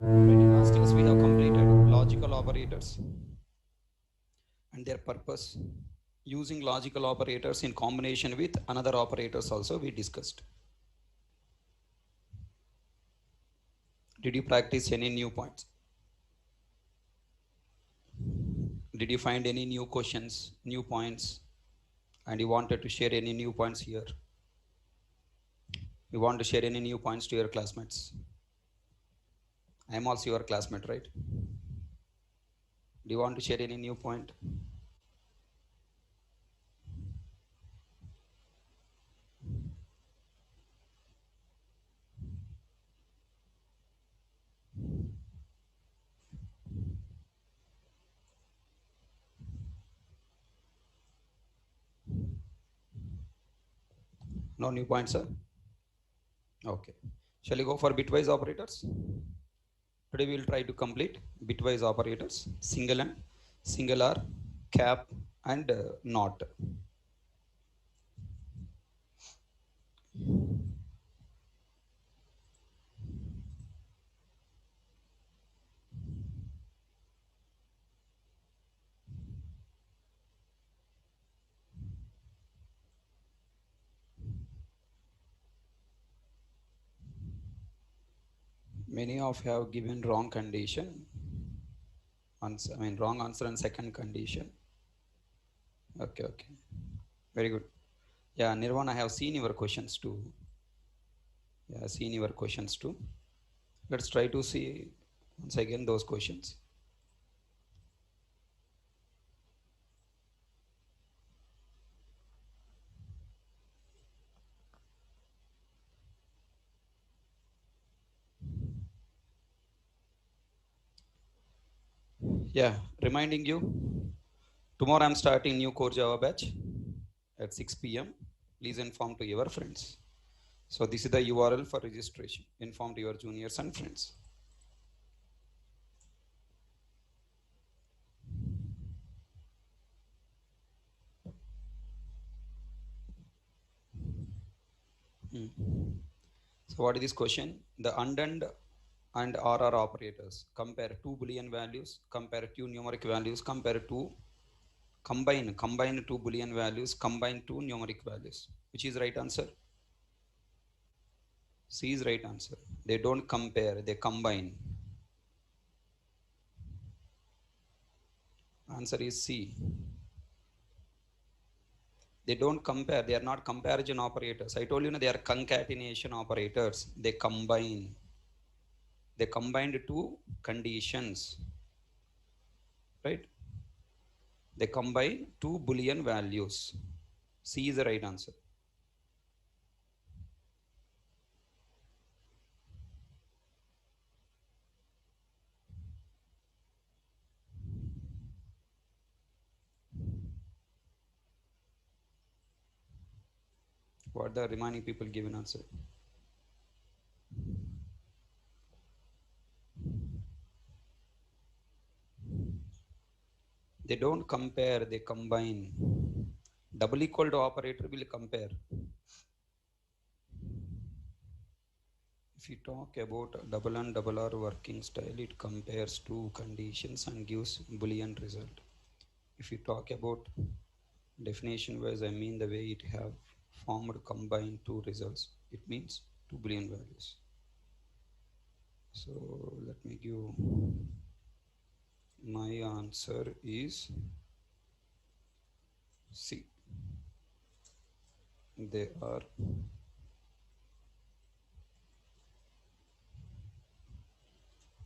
Right, in last class we have completed logical operators and their purpose. Using logical operators in combination with another operators also we discussed. Did you practice any new points? Did you find any new questions, new points, and you wanted to share any new points here? You want to share any new points to your classmates? I am also your classmate, right? Do you want to share any new point? No new points, sir? Okay. Shall we go for bitwise operators? Today we will try to complete bitwise operators, single and singular, cap and not. Many of you have given wrong condition. Wrong answer and second condition. Okay, okay. Very good. Yeah, Nirvana, I have seen your questions too. Yeah, seen your questions too. Let's try to see once again those questions. Yeah, reminding you, tomorrow I'm starting new core Java batch at 6 p.m. Please inform to your friends. So this is the URL for registration. Inform to your juniors and friends. So what is this question? The and RR operators compare two Boolean values, compare two numeric values, combine two Boolean values, combine two numeric values. Which is right answer? C is right answer. They don't compare, they combine. Answer is C. They don't compare, they are not comparison operators. I told you, they are concatenation operators. They combine. They combined two conditions, right? They combine two Boolean values. C is the right answer. What the remaining people given answer? They don't compare, they combine. Double equal to operator will compare. If you talk about double and double R working style, it compares two conditions and gives Boolean result. If you talk about definition wise, I mean the way it have formed combined two results. It means two Boolean values. So let me give my answer is C. They are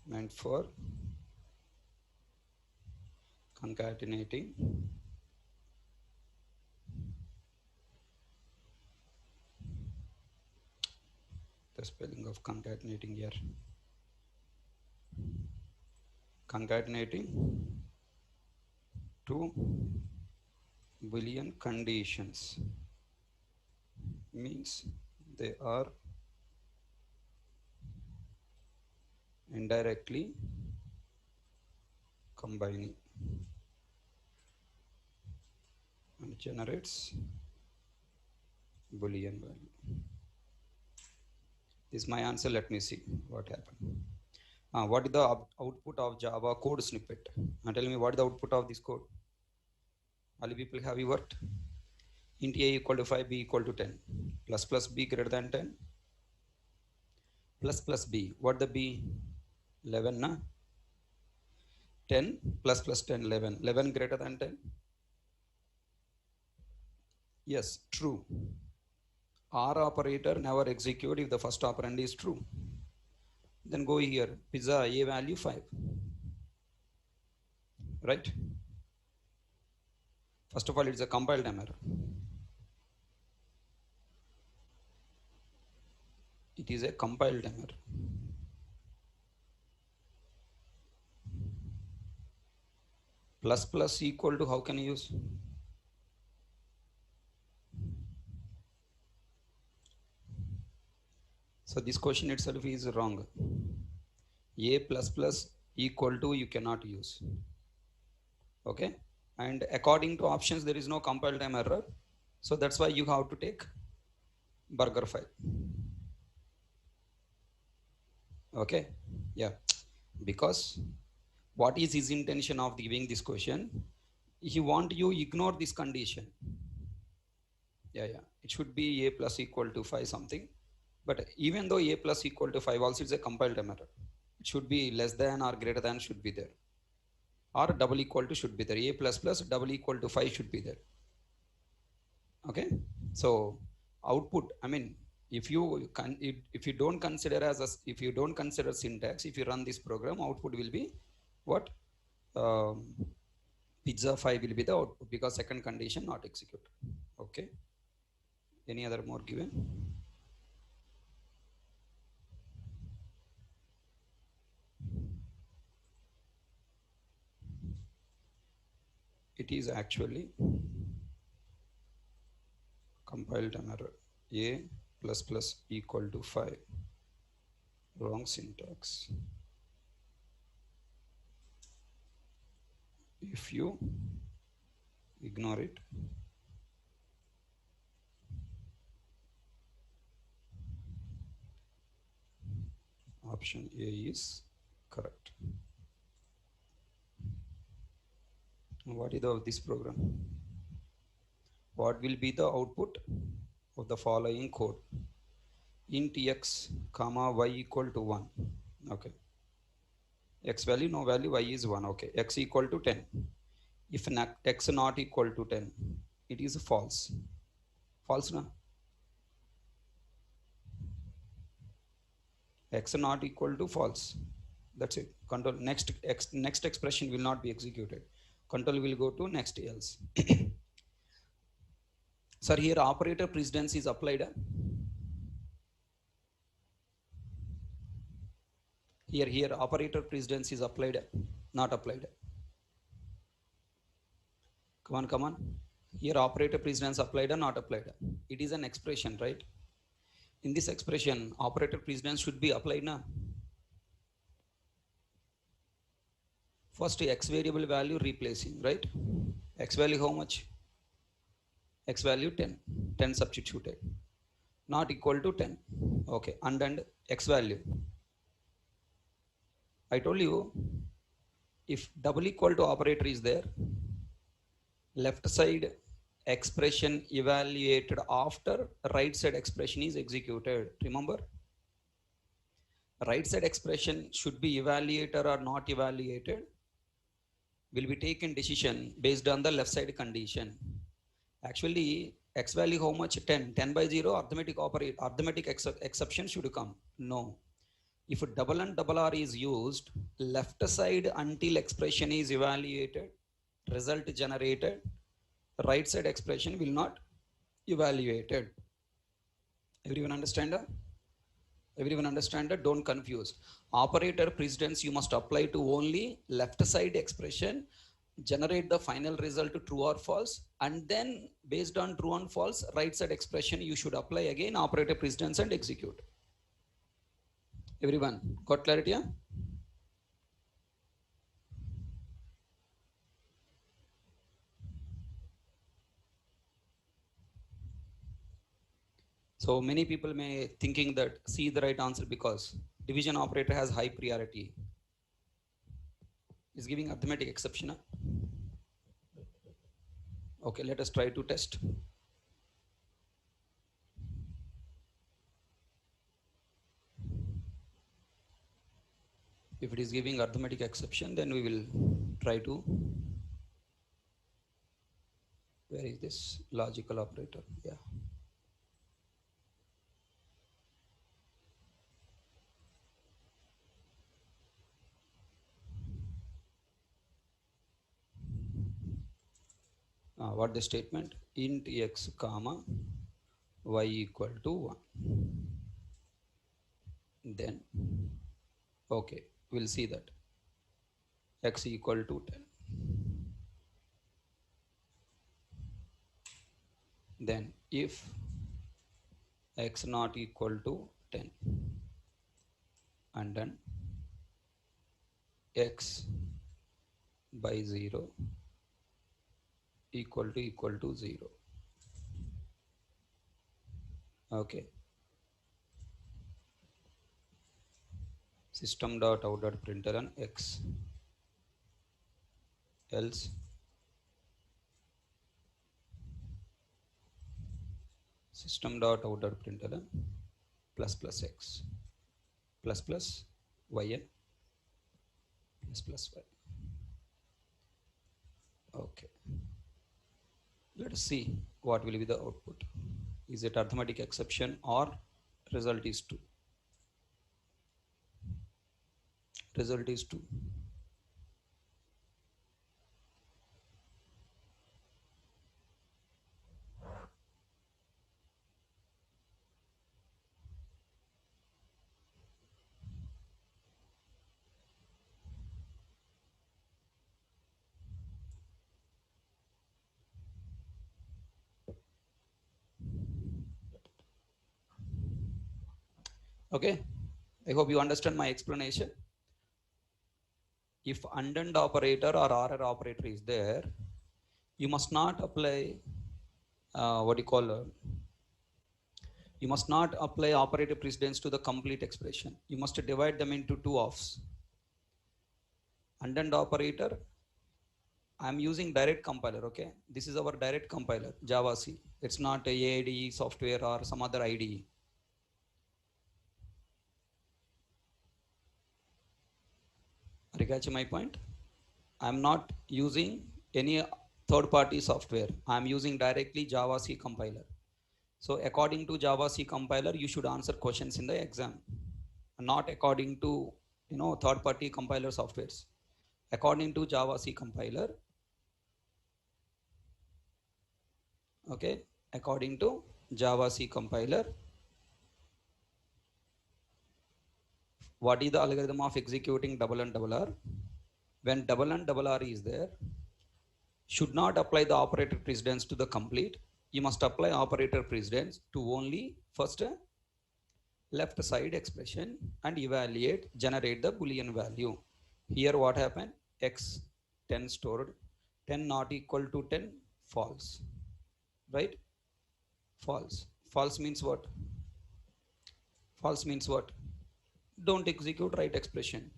meant for concatenating the spelling of concatenating here. Concatenating two Boolean conditions means they are indirectly combining and generates Boolean value. This is my answer. Let me see what happened. What is the output of Java code snippet? Tell me what is the output of this code. All you people, have you worked? Int a equal to 5, b equal to 10. Plus b greater than 10. Plus b. What the b? 11, na? 10 plus 10, 11. 11 greater than 10? Yes, true. OR operator never execute if the first operand is true. Then go here, pizza a value 5. Right? First of all, it's a compile time error. It is a compile time error. Plus equal to, how can you use? So this question itself is wrong. A plus equal to you cannot use. Okay? And according to options, there is no compile time error. So that's why you have to take burger file. Okay? Yeah. Because what is his intention of giving this question? He want you ignore this condition. Yeah. It should be a plus equal to 5 something. But even though a plus equal to 5 also is a compile time error. It should be less than or greater than should be there. Or double equal to should be there. A plus double equal to 5 should be there. Okay. So output, I mean, if you don't consider if you don't consider syntax, if you run this program, output will be what? Pizza 5 will be the output because second condition not executed. Okay. Any other more given? It is actually compile time error. A plus equal to 5. Wrong syntax. If you ignore it, option A is correct. What is of this program? What will be the output of the following code? Int x comma y equal to 1. Okay. X value, no value, y is 1. Okay. X equal to 10. If x not equal to 10, it is false. False, na? X not equal to false. That's it. Control next expression will not be executed. Control will go to next else. Sir, here operator precedence is applied. Here operator precedence is applied, not applied. Come on. Here operator precedence applied or not applied. It is an expression, right? In this expression, operator precedence should be applied now. First x variable value replacing, right? X value how much? X value 10. 10 substituted. Not equal to 10. Okay. And x value. I told you, if double equal to operator is there, left side expression evaluated after right side expression is executed. Remember? Right side expression should be evaluated or not evaluated. Will be taken decision based on the left side condition. Actually, x value how much? 10. 10 by 0, arithmetic exception should come. No. If double and double R is used, left side until expression is evaluated, result generated, right side expression will not evaluated. Everyone understand that? Everyone understand that? Don't confuse. Operator precedence you must apply to only left side expression, generate the final result to true or false, and then based on true and false, right side expression you should apply again operator precedence and execute. Everyone got clarity? Yeah? So many people may thinking that C the right answer because division operator has high priority. Is giving arithmetic exception. Okay, let us try to test. If it is giving arithmetic exception, then we will try to, where is this logical operator? Yeah. What the statement? Int x comma y equal to 1. Then, okay, we'll see that x equal to 10. Then if x not equal to 10, and then x by 0 equal to 0. Okay. System dot out dot println x, else system dot out dot println plus plus x plus plus yn plus plus y. Okay. Let us see what will be the output. Is it arithmetic exception or result is 2? Result is 2. Okay, I hope you understand my explanation. If AND operator or OR operator is there, you must not apply you must not apply operator precedence to the complete expression. You must divide them into two offs. AND operator, I am using direct compiler. Okay, this is our direct compiler, Java C. It's not a AIDE software or some other IDE. Are you catching my point? I am not using any third-party software. I am using directly Java C compiler. So according to Java C compiler, you should answer questions in the exam, not according to third-party compiler softwares. According to Java C compiler, okay, according to Java C compiler, what is the algorithm of executing double and double R? When double and double R is there, should not apply the operator precedence to the complete. You must apply operator precedence to only first left side expression and evaluate, generate the Boolean value. Here what happened? X 10 stored, 10 not equal to 10, false, right? False. False means what? False means what? Don't execute right expression.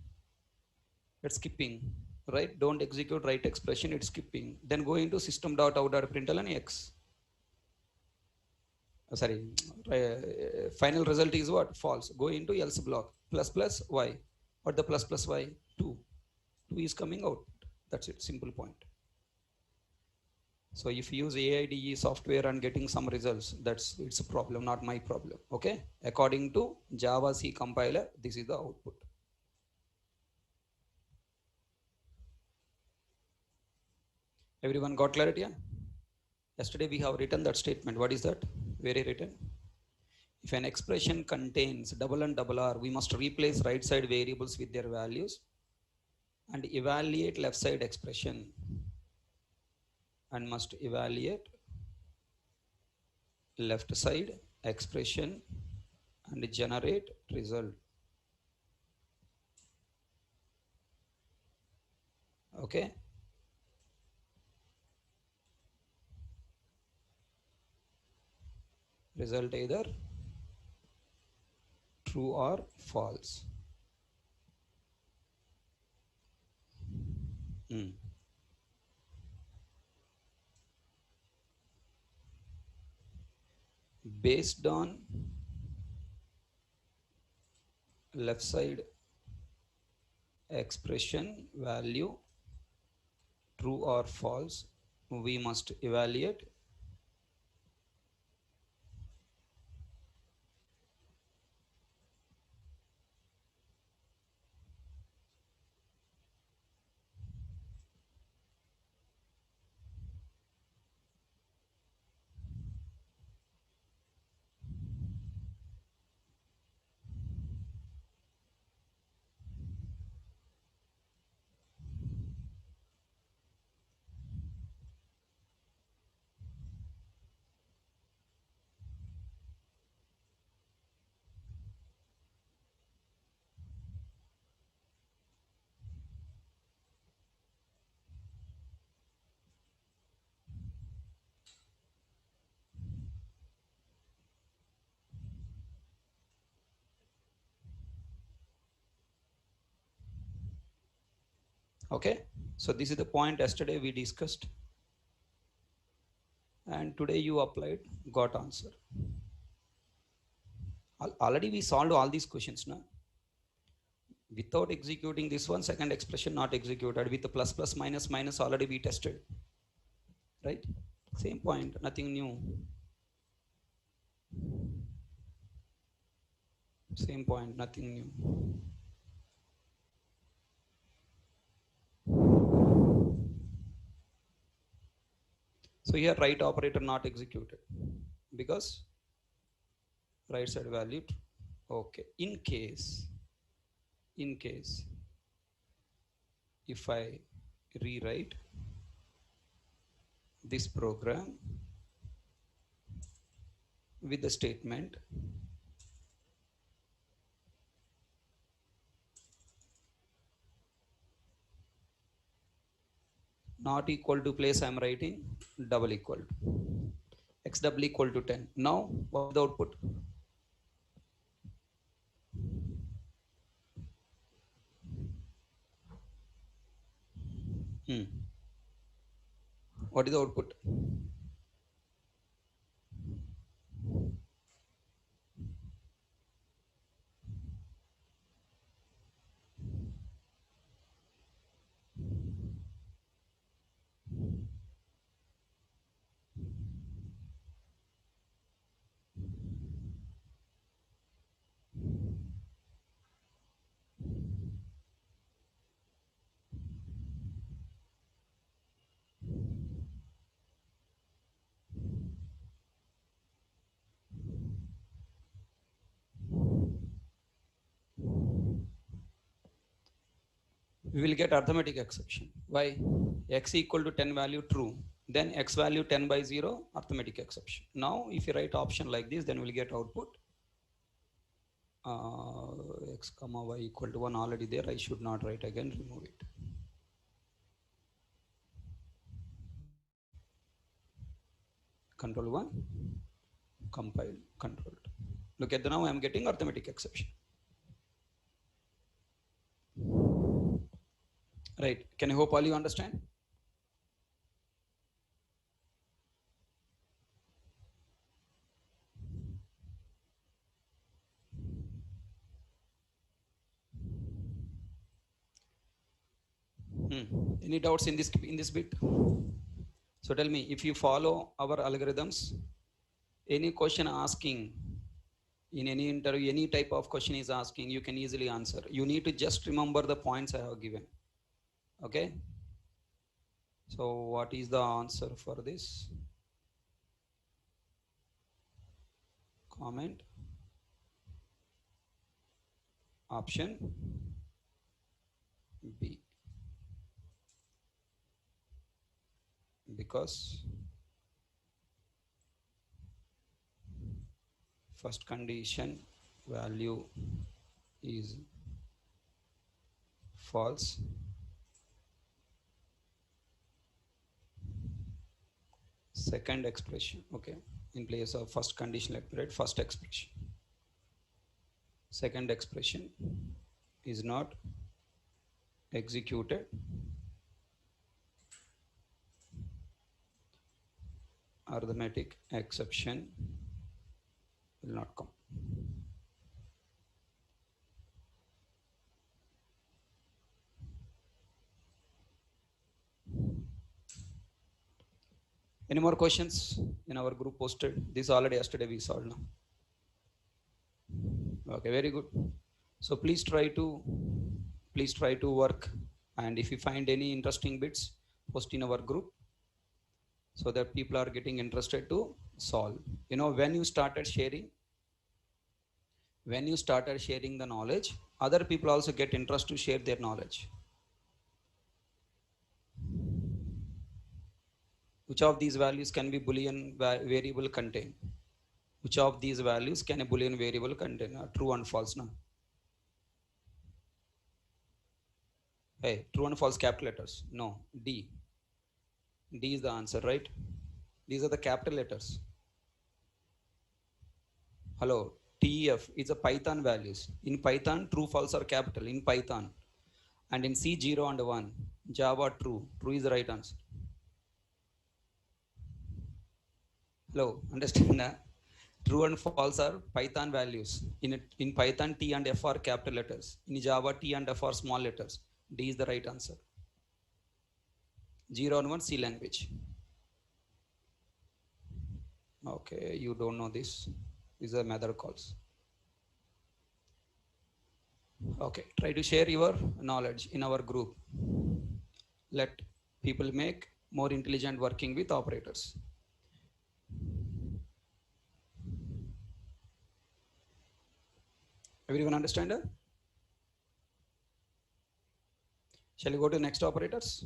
It's skipping, right? Don't execute right expression, it's skipping. Then go into system dot out dot println x. Sorry, final result is what? False. Go into else block, plus plus y. What the plus plus y? 2. 2 is coming out. That's it, simple point. So if you use AIDE software and getting some results, it's a problem, not my problem. Okay. According to Java C compiler, this is the output. Everyone got clarity? Yeah? Yesterday we have written that statement. What is that? Very written. If an expression contains double and double R, we must replace right side variables with their values and evaluate left side expression, and must evaluate left side expression and generate result. Okay. Result either true or false. Based on left side expression value true or false, we must evaluate okay. So this is the point yesterday we discussed, and today you applied, got answer. Already we solved all these questions now. Without executing this one, second expression not executed. With the plus plus minus minus already we tested, right? Same point, nothing new. Same point, nothing new. So here right operator not executed because right side value. Okay, in case if I rewrite this program with the statement not equal to place, I am writing double equal to x double equal to 10. Now what is the output? What is the output? We will get arithmetic exception. Why? X equal to 10 value true. Then x value 10 by 0, arithmetic exception. Now if you write option like this, then we'll get output x comma y equal to 1 already there. I should not write again, remove it. Control 1, compile, control 2. Look at the now I am getting arithmetic exception. Right, can I hope all you understand? Any doubts in this bit? So tell me, if you follow our algorithms, any question asking in any interview, any type of question is asking, you can easily answer. You need to just remember the points I have given. Okay. So what is the answer for this? Comment. Option B. Because first condition value is false. Second expression, okay, in place of first condition, let me write first expression. Second expression is not executed arithmetic exception will not come. Any more questions in our group posted? This already yesterday we solved now. Okay, very good. So please try to work, and if you find any interesting bits, post in our group so that people are getting interested to solve. You know, when you started sharing the knowledge, other people also get interest to share their knowledge. Which of these values can be Boolean variable contain? Which of these values can a Boolean variable contain? True and false now. Hey, true and false capital letters. No, D. D is the answer, right? These are the capital letters. Hello, TF is a Python values. In Python, true, false are capital in Python. And in C, 0 and 1. Java, true. True is the right answer. Hello, understand that? True and false are Python values. In Python, T and F are capital letters. In Java, T and F are small letters. D is the right answer. 0 and 1, C language. Okay, you don't know this. These are method calls. Okay, try to share your knowledge in our group. Let people make more intelligent working with operators. Everyone understand? Shall we go to next operators?